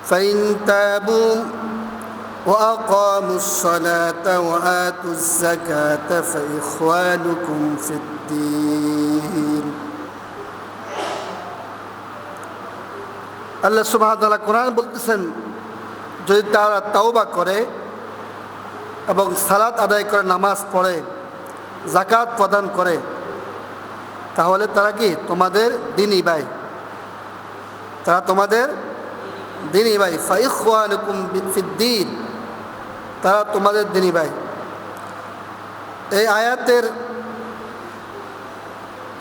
فإن تابوا وأقاموا الصلاة وآتوا الزكاة فإخوانكم في الدين. আল্লাহ সুবহানাহু ওয়া তাআলা কোরআন বলতেছেন, যদি তারা তাওবা করে এবং সালাত আদায় করে, নামাজ পড়ে, যাকাত প্রদান করে, তাহলে তারা কি তোমাদের দ্বীনি ভাই, তারা তোমাদের দ্বীনি ভাই। ফাইখওয়ানুকুম ফিদ্দীন, তারা তোমাদের দ্বীনি ভাই। এই আয়াতের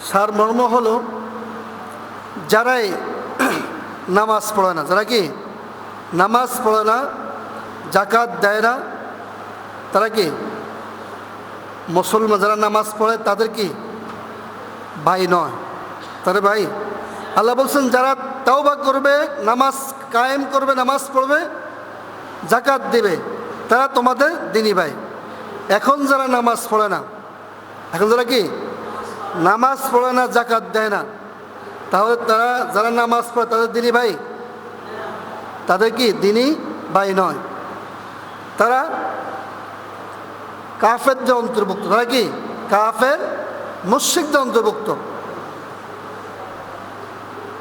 সারমর্ম হলো, যারাই নামাজ পড়ে না, যারা কি নামাজ পড়ে না, যাকাত দেয় না, তারা কি মুসলমান। যারা নামাজ পড়ে তাদের কি ভাই নয়, তাদের ভাই। আল্লাহ বলছেন, যারা তাওবা করবে, নামাজ কায়েম করবে, নামাজ পড়বে, যাকাত দেবে, তারা তোমাদের দ্বীনি ভাই। এখন যারা নামাজ পড়ে না, এখন যারা কি নামাজ পড়ে না, যাকাত দেয় না, তাহলে তারা যারা নামাজ পড়ে তাদের দ্বীনি ভাই, তাদের কি দ্বীনি ভাই নয়, তারা কাফেরদের অন্তর্ভুক্ত। তারা কি কাফের মুশরিকদের অন্তর্ভুক্ত।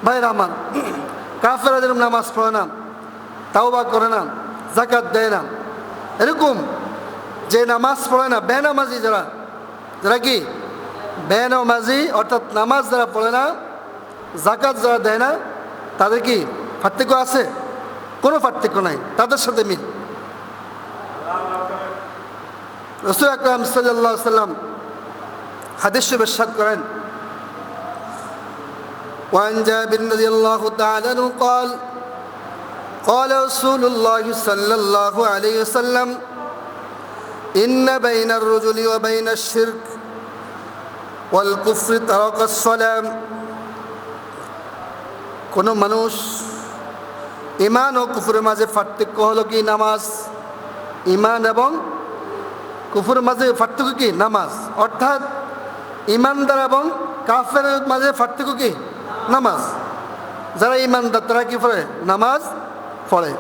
ভাইরা আমার, কাফেররা যেরকম নামাজ পড়ে না, তাওবা করে না, যাকাত দেয় না, এরকম যে নামাজ পড়ে না, বেনামাজি যারা, যারা কি বেনামাজি, অর্থাৎ নামাজ যারা পড়ে না, যাকাত যারা দেয় না, তাদের কি পার্থক্য আছে? কোনো পার্থক্য নাই, তাদের সাথে মিল। রাসূল আকরাম সাল্লাল্লাহু আলাইহি ওয়াসাল্লাম হাদিস শরীফে ইরশাদ করেন, وعن جابر رضي الله تعالى عنه قال قال رسول الله صلى الله عليه وسلم إن بين الرجل وبين الشرك والكفر ترك الصلاة. কোন মানুষ ঈমান ও কুফরের মাঝে পার্থক্য হলো কি নামাজ। ঈমান এবং কুফরের মাঝে পার্থক্য কি নামাজ, অর্থাৎ ঈমানদার এবং কাফের মাঝে পার্থক্য কি নামাজ। যারা ঈমানদার তারা কি পড়ে? নামাজ পড়ে।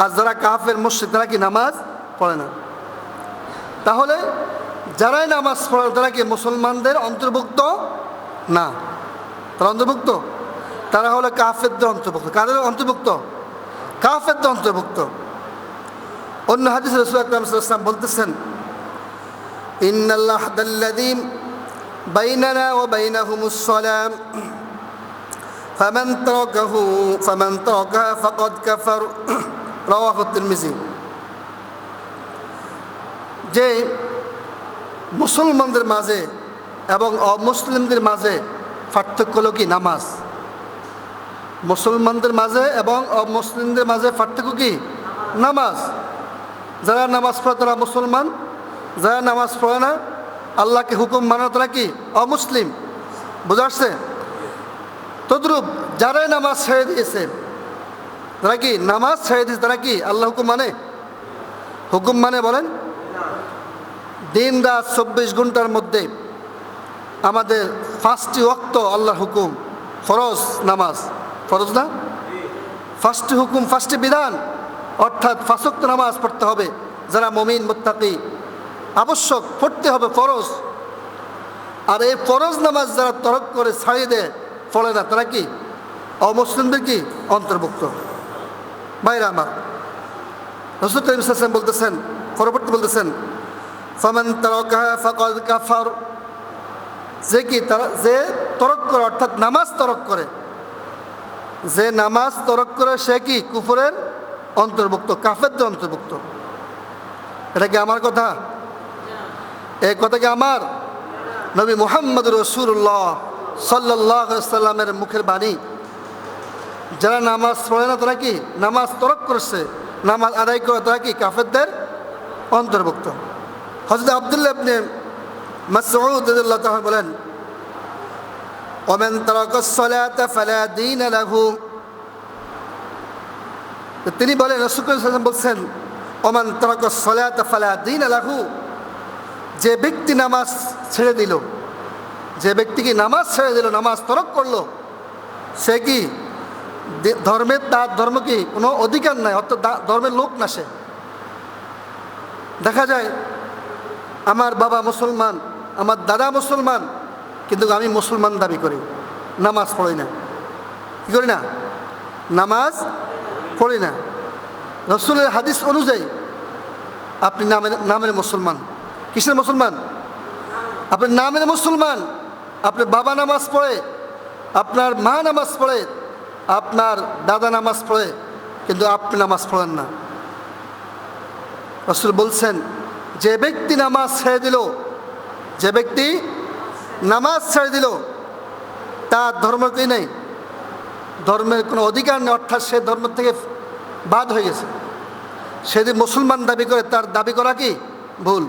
আর যারা কাফের মুশরিক তারা কি নামাজ পড়ে না। তাহলে যারাই নামাজ পড়ে তারা কি মুসলমানদের অন্তর্ভুক্ত না, তারা অন্তর্ভুক্ত, তারা হলো কাফেরদের অন্তর্ভুক্ত। কাদের অন্তর্ভুক্ত? কাফেরদের অন্তর্ভুক্ত। অন্য হাদিসে রাসূল আকরাম সাল্লাল্লাহু আলাইহি ওয়াসাল্লাম বলতেছেন, ইন্নাল আহদাল্লাযী বাইনানা ওয়া বাইনাহুমুস সালাম ফামান তারাকাহা ফাকাদ কাফার। রাওয়াহু তিরমিজি। যে মুসলমানদের মাঝে এবং অমুসলিমদের মাঝে পার্থক্য হলো কি নামাজ। মুসলমানদের মাঝে এবং অমুসলিমদের মাঝে পার্থক্য কি নামাজ। যারা নামাজ পড়ে তারা মুসলমান, যারা নামাজ পড়ে না, আল্লাহকে হুকুম মানে, তারা কি অমুসলিম। বুঝা আসছে? তদ্রূপ যারাই নামাজ ছেড়ে দিয়েছে, তারা কি নামাজ ছেড়ে দিয়েছে, তারা কি আল্লাহ হুকুম মানে? হুকুম মানে বলেন, দিন রাত 24 ঘন্টার মধ্যে আমাদের 5টি ওয়াক্ত আল্লাহর হুকুম, ফরজ নামাজ, ফরজ না? 5টি হুকুম, 5টি বিধান, অর্থাৎ 5 ওয়াক্ত নামাজ পড়তে হবে। যারা মুমিন মুত্তাকি আবশ্যক পড়তে হবে, ফরজ। আর এই ফরজ নামাজ যারা তরক করে, ছাড়িয়ে দেয়, পড়ে না, তারা কি অমুসলিমদের কি অন্তর্ভুক্ত। ভাইরা আমার, রাসূল কারীম সাল্লাল্লাহু আলাইহি ওয়াসাল্লাম বলতেছেন, পরবর্তী বলতেছেন, ফামান তারাকাহা ফাকাদ কাফার। যে কি তারা যে তরক করে, অর্থাৎ নামাজ তরক করে, যে নামাজ তরক করে সে কি কুফরের অন্তর্ভুক্ত, কাফেরদের অন্তর্ভুক্ত। এটা কি আমার কথা? এই কথা কি আমার? নবী মুহাম্মদ রাসূলুল্লাহ সাল্লাল্লাহু আলাইহি ওয়াসাল্লামের মুখের বাণী। যারা নামাজ পড়ে না তারা কি নামাজ তরক করছে, নামাজ আদায় করে, তারা কি কাফেরদের অন্তর্ভুক্ত। হযরত আব্দুল্লাহ ইবনে মাসউদ রাদিয়াল্লাহু তাআলা বলেন, ওয়ামান তারাকাস সালাতা ফালা দীন লাহু। তিনি বলেন, রাসূল সাল্লাল্লাহু আলাইহি ওয়াসাল্লাম বলছেন, ওয়ামান তারাকাস সালাতা ফালা দীন লাহু। যে ব্যক্তি নামাজ ছেড়ে দিল, যে ব্যক্তি কি নামাজ ছেড়ে দিল, নামাজ তরক করলো, সে কি ধর্মের তার ধর্ম কি কোনো অধিকার নাই, অর্থাৎ ধর্মের লোক না সে। দেখা যায় আমার বাবা মুসলমান, আমার দাদা মুসলমান, কিন্তু আমি মুসলমান দাবি করি, নামাজ পড়ি না। কী করি না? নামাজ পড়ি না। রসুলের হাদিস অনুযায়ী আপনি নামের মুসলমান। কিসের মুসলমান? আপনি নামের মুসলমান। আপনার বাবা নামাজ পড়ে, আপনার মা নামাজ পড়ে, আপনার দাদা নামাজ পড়ে, কিন্তু আপনি নামাজ পড়েন না। রসুল বলছেন, যে ব্যক্তি নামাজ ছেড়ে দিল, যে ব্যক্তি নামাজ ছেড়ে দিল, তার ধর্ম কি নেই, ধর্মের কোনো অধিকার নেই, অর্থাৎ সে ধর্ম থেকে বাদ হয়ে গেছে। সে যদি মুসলমান দাবি করে, তার দাবি করা কি ভুল।